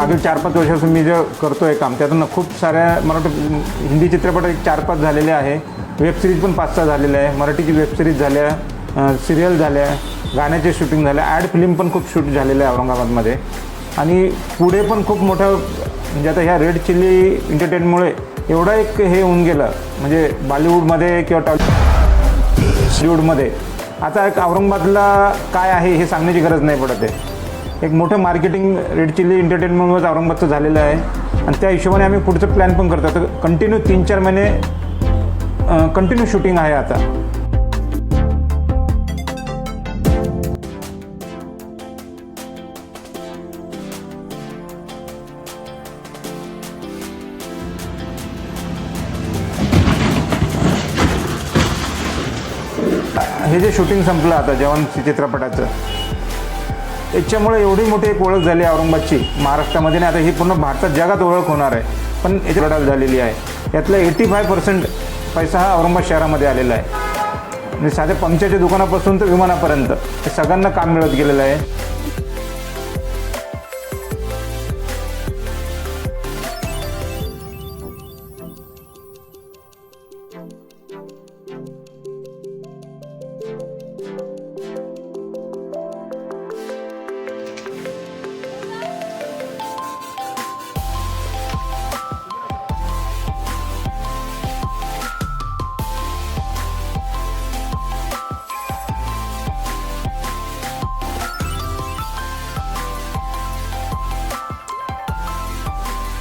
मागील 4-5 वर्षापासून मी जे करतो आहे काम, त्यातून खूप साऱ्या मराठी हिंदी चित्रपट 4-5 झालेले आहे, वेब सिरीज पण 5-6 झालेले आहे, मराठीची वेब सिरीज झाल्या, सिरियल झाल्या, गाण्याचे शूटिंग झाल्या, ॲड फिल्म पण खूप शूट झालेलं आहे औरंगाबादमध्ये. आणि पुढे पण खूप मोठं म्हणजे आता ह्या रेड चिली एंटरटेनमुळे एवढा एक हे होऊन गेलं, म्हणजे बॉलिवूडमध्ये किंवा टॉलिवूडमध्ये आता एक औरंगाबादला काय आहे हे सांगण्याची गरज नाही पडत आहे. एक मोठं मार्केटिंग रेड चिली एंटरटेनमेंटमुळेच औरंगाबादचं झालेलं आहे. आणि त्या हिशोबाने आम्ही पुढचं प्लॅन पण करतो. तर कंटिन्यू 3-4 महिने कंटिन्यू शूटिंग आहे आता. हे जे शूटिंग संपलं आता जवान चित्रपटाचं, याच्यामुळे एवढी मोठी एक ओळख झाली औरंगाबादची महाराष्ट्रामध्ये, आणि आता ही पूर्ण भारतात जगात ओळख होणार आहे. पण याची लढाई झालेली आहे. यातलं 85% पैसा हा औरंगाबाद शहरामध्ये आलेला आहे. म्हणजे साध्या पंक्चरच्या दुकानापासून तर विमानापर्यंत हे सगळ्यांना काम मिळत गेलेलं आहे.